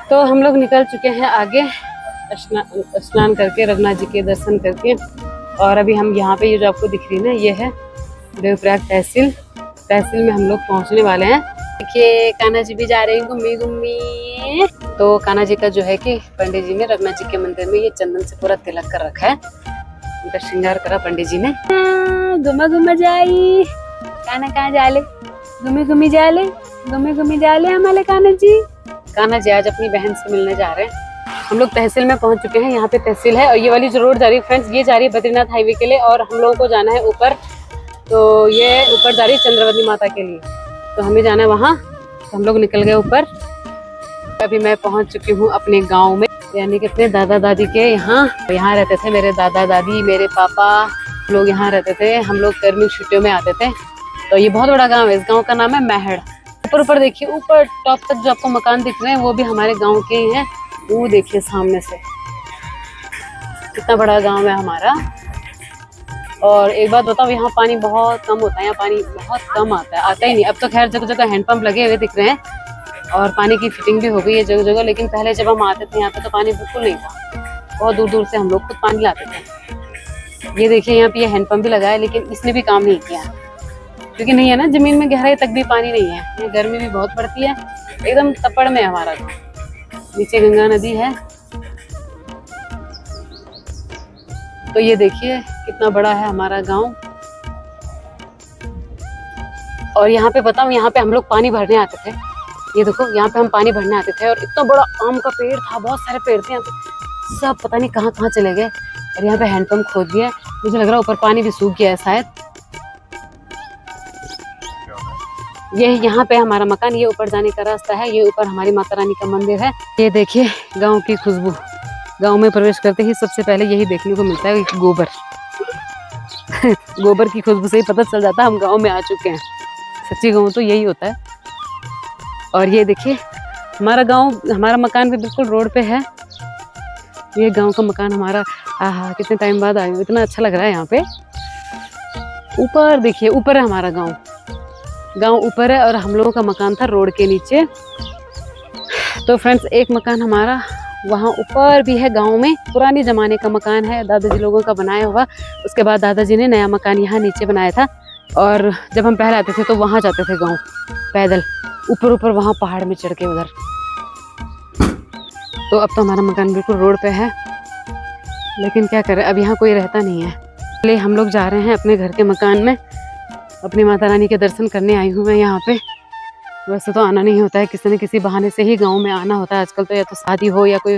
तो हम लोग निकल चुके हैं आगे स्नान करके, रघुनाथ जी के दर्शन करके। और अभी हम यहाँ पे ये जो आपको दिख रही है ना, ये है देवप्रयाग तहसील में हम लोग पहुँचने वाले हैं। देखिए कान्हा जी भी जा रहे हैं घूमी घूमी। तो कान्हा जी का जो है कि पंडित जी ने रघुनाथ जी के मंदिर में ये चंदन से पूरा तिलक कर रखा है, उनका श्रृंगार करा पंडित जी ने। घुमा घुमा जाई कान्हा कहाँ जाले, घूमी घूमी जाले हमारे कान्हा जी। कान्हा जी आज अपनी बहन से मिलने जा रहे हैं। हम लोग तहसील में पहुंच चुके हैं। यहाँ पे तहसील है और ये वाली जो रोड जा रही है फ्रेंड्स, ये जा रही है बद्रीनाथ हाईवे के लिए और हम लोगों को जाना है ऊपर। तो ये ऊपर जा रही है चंद्रवती माता के लिए, तो हमें जाना है वहाँ। तो हम लोग निकल गए ऊपर। अभी मैं पहुंच चुकी हूँ अपने गाँव में, यानी कि अपने दादा दादी के यहाँ रहते थे मेरे दादा दादी, मेरे पापा लोग यहाँ रहते थे। हम लोग गर्मी छुट्टियों में आते थे। तो ये बहुत बड़ा गाँव है, इस गाँव का नाम है महड़। ऊपर देखिए, ऊपर टॉप तक जो आपको मकान दिख रहे हैं वो भी हमारे गांव के ही हैं। वो देखिए सामने से कितना बड़ा गांव है हमारा। और एक बात बताओ, यहाँ पानी बहुत कम होता है, यहाँ पानी बहुत कम आता ही नहीं। अब तो खैर जगह जगह हैंडपंप लगे हुए दिख रहे हैं और पानी की फिटिंग भी हो गई है जगह जगह। लेकिन पहले जब हम आते थे यहाँ पे तो पानी बिल्कुल नहीं था, बहुत दूर दूर से हम लोग खुद पानी लाते थे। ये देखिए यहाँ पे ये हैंडपंप भी लगा है, लेकिन इसने भी काम नहीं किया क्योंकि नहीं है ना, जमीन में गहराई तक भी पानी नहीं है। ये गर्मी भी बहुत पड़ती है, एकदम तपड़ में हमारा गाँव। नीचे गंगा नदी है। तो ये देखिए कितना बड़ा है हमारा गांव। और यहाँ पे बताऊं, यहाँ पे हम लोग पानी भरने आते थे। ये देखो यहाँ पे हम पानी भरने आते थे और इतना बड़ा आम का पेड़ था, बहुत सारे पेड़ थे यहाँ पे, सब पता नहीं कहाँ कहाँ चले गए। और यहाँ पे हैंडपंप खोद दिया है, मुझे लग रहा है ऊपर पानी भी सूख गया है शायद। ये यहाँ पे हमारा मकान, ये ऊपर जाने का रास्ता है, ये ऊपर हमारी माता रानी का मंदिर है। ये देखिए गांव की खुशबू। गांव में प्रवेश करते ही सबसे पहले यही देखने को मिलता है, गोबर। गोबर की खुशबू से ही पता चल जाता है हम गांव में आ चुके हैं। सच्ची गाँव तो यही होता है। और ये देखिए हमारा गाँव, हमारा मकान भी बिल्कुल रोड पे है। ये गाँव का मकान हमारा। आहा कितने टाइम बाद आए, इतना अच्छा लग रहा है यहाँ पे। ऊपर देखिए, ऊपर है हमारा गाँव ऊपर है और हम लोगों का मकान था रोड के नीचे। तो फ्रेंड्स एक मकान हमारा वहाँ ऊपर भी है गांव में, पुराने ज़माने का मकान है, दादाजी लोगों का बनाया हुआ। उसके बाद दादाजी ने नया मकान यहाँ नीचे बनाया था। और जब हम पहले आते थे तो वहाँ जाते थे गाँव पैदल, ऊपर वहाँ पहाड़ में चढ़ के उधर। तो अब तो हमारा मकान बिल्कुल रोड पे है, लेकिन क्या करें, अब यहाँ कोई रहता नहीं है। इसलिए हम लोग जा रहे हैं अपने घर के मकान में। अपनी माता रानी के दर्शन करने आई हूँ मैं यहाँ पे। वैसे तो आना नहीं होता है, किसी न किसी बहाने से ही गांव में आना होता है आजकल। तो या तो शादी हो या कोई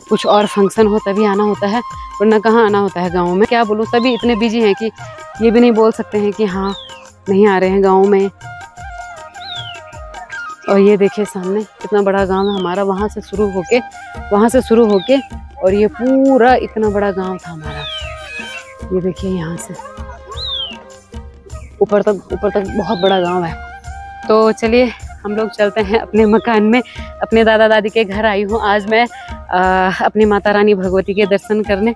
कुछ और फंक्शन हो तभी आना होता है, वरना कहाँ आना होता है गांव में। क्या बोलूँ, सभी इतने बिजी हैं कि ये भी नहीं बोल सकते हैं कि हाँ नहीं आ रहे हैं गाँव में। और ये देखिए सामने कितना बड़ा गाँव है हमारा। वहाँ से शुरू होके और ये पूरा इतना बड़ा गाँव था हमारा। ये देखिए यहाँ से ऊपर तक बहुत बड़ा गांव है। तो चलिए हम लोग चलते हैं अपने मकान में। अपने दादा दादी के घर आई हूँ आज मैं अपनी माता रानी भगवती के दर्शन करने।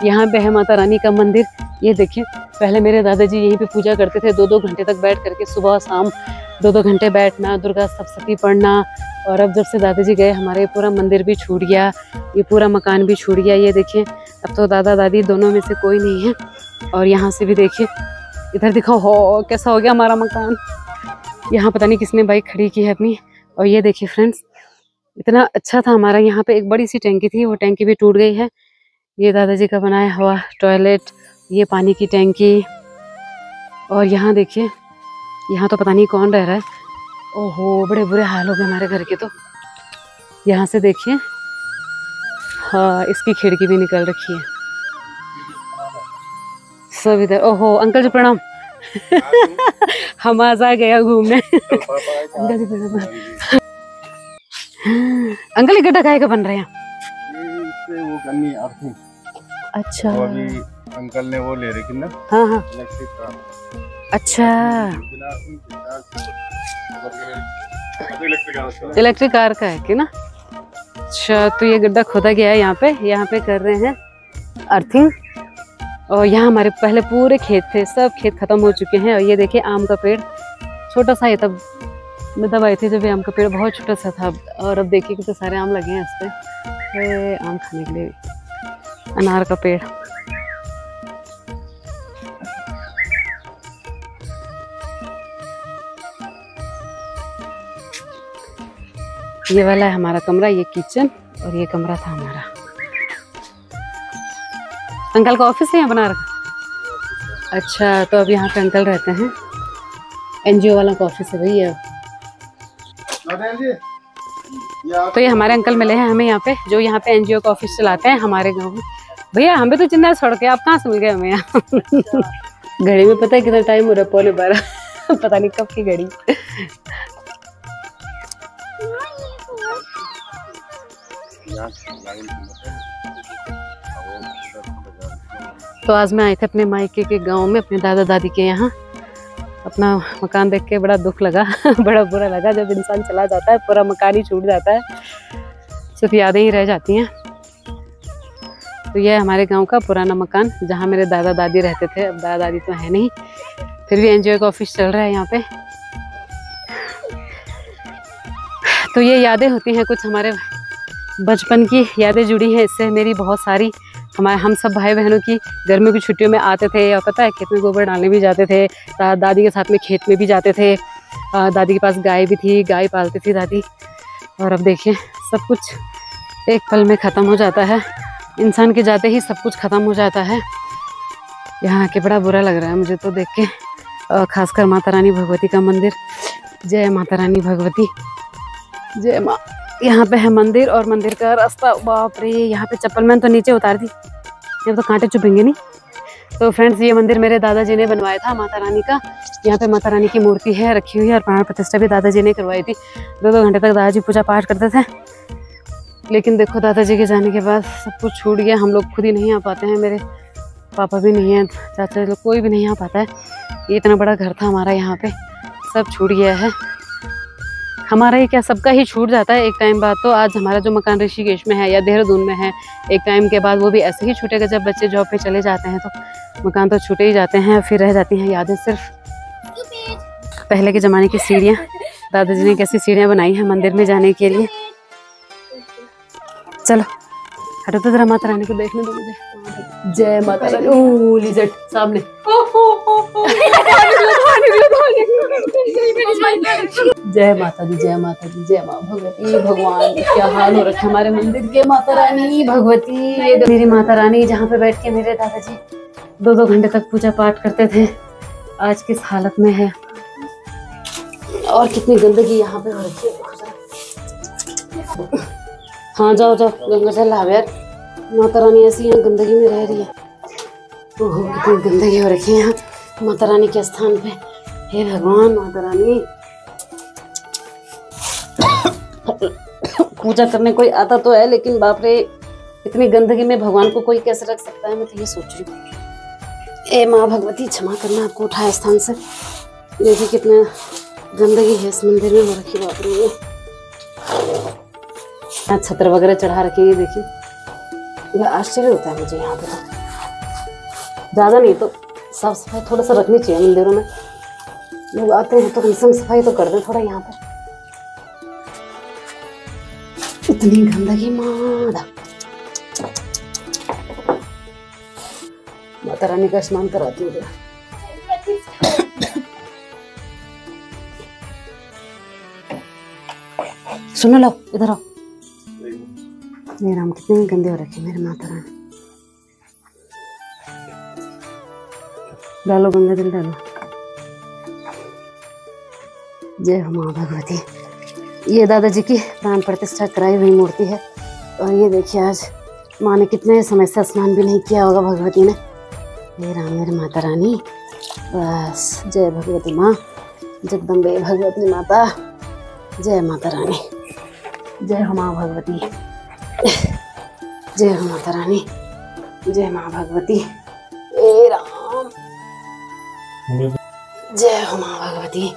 यहाँ पे है माता रानी का मंदिर। ये देखिए पहले मेरे दादाजी यहीं पे पूजा करते थे, 2-2 घंटे तक बैठ करके, सुबह शाम 2-2 घंटे बैठना, दुर्गा सप्तशती पढ़ना। और अब जब से दादाजी गए हमारा ये पूरा मंदिर भी छूट गया, ये पूरा मकान भी छूट गया। ये देखिए अब तो दादा दादी दोनों में से कोई नहीं है। और यहाँ से भी देखिए, इधर दिखाओ हो कैसा हो गया हमारा मकान। यहाँ पता नहीं किसने बाइक खड़ी की है अपनी। और ये देखिए फ्रेंड्स, इतना अच्छा था हमारा। यहाँ पे एक बड़ी सी टैंकी थी, वो टैंकी भी टूट गई है। ये दादाजी का बनाया हुआ टॉयलेट, ये पानी की टैंकी। और यहाँ देखिए, यहाँ तो पता नहीं कौन रह रहा है। ओहो बड़े बुरे हाल हो गए हमारे घर के। तो यहाँ से देखिए, हाँ इसकी खिड़की भी निकल रखी है सब इधर। ओहो अंकल जी प्रणाम। हम आज आ गया घूमने। अंकल जी प्रणाम। अंकल ये गड्ढा काहे का बन रहे हैं? वो करनी अर्थिंग। अच्छा अभी अंकल ने वो ले रखी ना। हाँ हाँ इलेक्ट्रिक कार। अच्छा इलेक्ट्रिक कार का है कि ना। अच्छा तो ये गड्ढा खोदा गया है यहाँ पे कर रहे हैं अर्थिंग। और यहाँ हमारे पहले पूरे खेत थे, सब खेत खत्म हो चुके हैं। और ये देखिए आम का पेड़ छोटा सा है, तब मैं तब आई थी जब ये आम का पेड़ बहुत छोटा सा था, और अब देखिए कितने सारे आम लगे हैं इस पे, आम खाने के लिए। अनार का पेड़, ये वाला है हमारा कमरा, ये किचन, और ये कमरा था हमारा। अंकल का ऑफिस है यहाँ बना रखा? अच्छा, तो अब यहाँ पे अंकल रहते हैं। एनजीओ वाला का ऑफिस है भैया। तो ये हमारे अंकल मिले हैं हमें यहाँ पे, जो यहाँ पे एनजीओ का ऑफिस चलाते हैं हमारे गांव में। भैया हमें तो चिन्ना छोड़ के आप कहाँ से मिल गए हमें यहाँ? घड़ी में पता है कितना टाइम हो रहा है, 11:15। पता नहीं कब की घड़ी। तो आज मैं आई थी अपने मायके के गांव में, अपने दादा दादी के यहाँ। अपना मकान देख के बड़ा दुख लगा। बड़ा बुरा लगा, जब इंसान चला जाता है पूरा मकान ही छूट जाता है, सिर्फ यादें ही रह जाती हैं। तो यह है हमारे गांव का पुराना मकान, जहाँ मेरे दादा दादी रहते थे। अब दादा दादी तो है नहीं, फिर भी एनजीओ का ऑफिस चल रहा है यहाँ पे। तो ये यादें होती हैं, कुछ हमारे बचपन की यादें जुड़ी हैं इससे मेरी बहुत सारी। हम सब भाई बहनों की गर्मियों की छुट्टियों में आते थे, और पता है खेत में गोबर डालने भी जाते थे, दादी के साथ में खेत में भी जाते थे। दादी के पास गाय भी थी, गाय पालती थी दादी। और अब देखिए सब कुछ एक पल में ख़त्म हो जाता है, इंसान के जाते ही सब कुछ ख़त्म हो जाता है। यहाँ आके बड़ा बुरा लग रहा है मुझे तो देख के, खासकर माता रानी भगवती का मंदिर। जय माता रानी भगवती, जय माँ। यहाँ पे है मंदिर, और मंदिर का रास्ता, बाप रे, यहाँ पे चप्पल मैंने तो नीचे उतार दी, ये तो कांटे चुभेंगे नहीं। तो फ्रेंड्स, ये मंदिर मेरे दादाजी ने बनवाया था माता रानी का। यहाँ पे माता रानी की मूर्ति है रखी हुई है, और प्राण प्रतिष्ठा भी दादाजी ने करवाई थी। 2-2 घंटे तक दादाजी पूजा पाठ करते थे। लेकिन देखो दादाजी के जाने के बाद सब कुछ छूट गया, हम लोग खुद ही नहीं आ पाते हैं, मेरे पापा भी नहीं है, चाचा लोग, कोई भी नहीं आ पाता है। ये इतना बड़ा घर था हमारा, यहाँ पे सब छूट गया है। हमारा ही क्या, सबका ही छूट जाता है एक टाइम बाद। तो आज हमारा जो मकान ऋषिकेश में है या देहरादून में है, एक टाइम के बाद वो भी ऐसे ही छूटेगा। जब बच्चे जॉब पे चले जाते हैं तो मकान तो छूटे ही जाते हैं, फिर रह जाती हैं यादें सिर्फ। पहले के ज़माने की सीढ़ियाँ, दादाजी ने कैसी सीढ़ियाँ बनाई हैं मंदिर में जाने के लिए। चलो हटो तो जरा, माता रानी को देखने दो मुझे। जय माता रानी। ओह लिजर्ड सामने। जय माता दी, जय माता दी, जय माँ भगवती। भगवान क्या हाल हो रखा है हमारे मंदिर के। माता रानी भगवती, ये मेरी माता रानी, जहाँ पे बैठ के मेरे दादाजी 2-2 घंटे तक पूजा पाठ करते थे, आज किस हालत में है। और कितनी गंदगी यहाँ पे हो रखी है। हाँ जाओ जाओ, गंगा जल लाओ यार। माता रानी ऐसी यहाँ गंदगी में रह रही है। ओहो कितनी गंदगी हो रखी है यहाँ माता रानी के स्थान पे। हे भगवान, माता रानी पूजा करने कोई आता तो है, लेकिन बाप रे इतनी गंदगी में भगवान को कोई कैसे रख सकता है, मैं तो ये सोच रही हूँ। ए माँ भगवती क्षमा करना, आपको उठाए स्थान से। देखिए कितना गंदगी है इस मंदिर में हो रखी। बाप रे, यहाँ छत्र वगैरह चढ़ा रखी है, देखिए आश्चर्य होता है मुझे। यहाँ पे तो ज़्यादा नहीं तो साफ सफाई थोड़ा सा रखनी चाहिए मंदिरों में। लोग आते हैं तो कम से कम सफाई तो कर दे थोड़ा यहाँ पे। इतनी गंदगी मादा। माता रानी का स्नान कराती हूँ। सुनो लो, इधर आओ। मेरे राम कितने गंदे हो रखे मेरे माता रानी। डालो गंगा जल डालो। जय हो माँ भगवती। ये दादाजी की प्राण प्रतिष्ठा कराई हुई मूर्ति है। और ये देखिए आज माँ ने कितने समय से स्नान भी नहीं किया होगा भगवती ने। हे राम मेरे माता रानी, बस जय भगवती माँ, जगदम्बे भगवती माता, जय माता रानी। जय हो माँ भगवती, जय हो माता रानी, जय माँ भगवती। हे राम, जय हो माँ भगवती,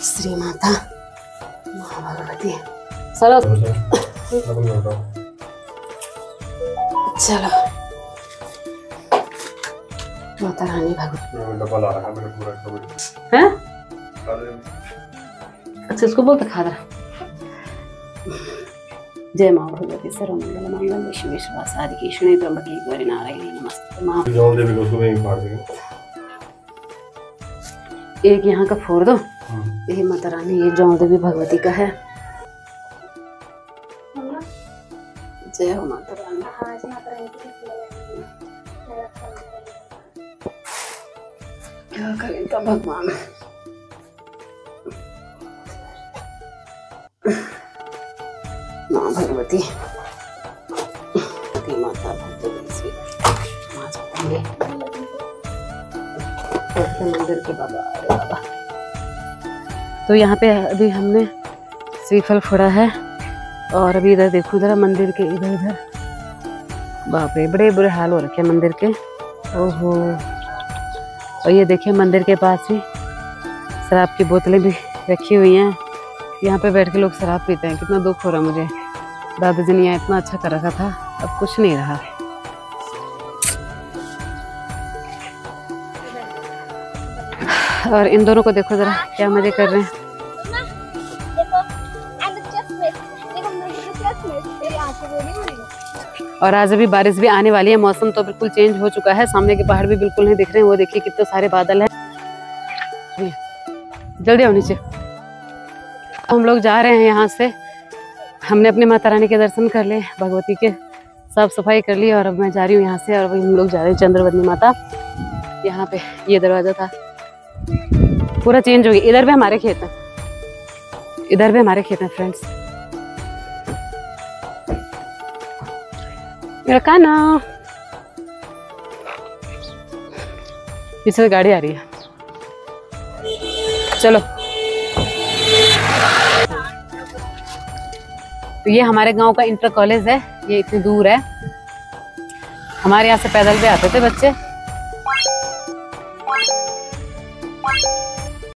श्री माता माँ भगवती। चलो चलो माता रानी भगवती। अच्छा इसको बोलते खादरा। जय माँ भगवती सर्वमंगल मंगल शिवे शिवा साधिके शरण्ये त्र्यंबके गौरी नारायणी नमस्ते माँ। एक यहाँ का फोड़ दो, ये माता रानी, ये जौन देवी भगवती का है। जय हो माता रानी। क्या करें तो भगवान। माँ भगवती माता भगवती मंदिर के बाबा। अरे बाबा, तो यहाँ पे अभी हमने श्रीफल फोड़ा है और अभी इधर देखो जरा मंदिर के इधर उधर, बाप रे बड़े बुरे हाल हो रखे हैं मंदिर के। ओहो, और ये देखिए मंदिर के पास भी शराब की बोतलें भी रखी हुई हैं। यहाँ पे बैठ के लोग शराब पीते हैं। कितना दुख हो रहा मुझे, दादाजी ने यहाँ इतना अच्छा कर रखा था, अब कुछ नहीं रहा। और इन दोनों को देखो जरा क्या मजे कर रहे हैं। और आज अभी बारिश भी आने वाली है, मौसम तो बिल्कुल चेंज हो चुका है। सामने के पहाड़ भी बिल्कुल नहीं दिख रहे हैं, वो देखिए कितने सारे बादल हैं। जल्दी आओ नीचे। हम लोग जा रहे हैं यहाँ से। हमने अपने माता रानी के दर्शन कर लिए, भगवती के साफ सफाई कर ली और अब मैं जा रही हूँ यहाँ से। और अभी हम लोग जा रहे हैं चंद्रवदनी माता। यहाँ पे ये दरवाजा था, पूरा चेंज हो गया। इधर भी हमारे खेत हैं, इधर भी हमारे खेत हैं फ्रेंड्स। मेरा काना, पीछे से गाड़ी आ रही है, चलो। तो ये हमारे गांव का इंटर कॉलेज है, ये इतनी दूर है। हमारे यहाँ से पैदल भी आते थे बच्चे।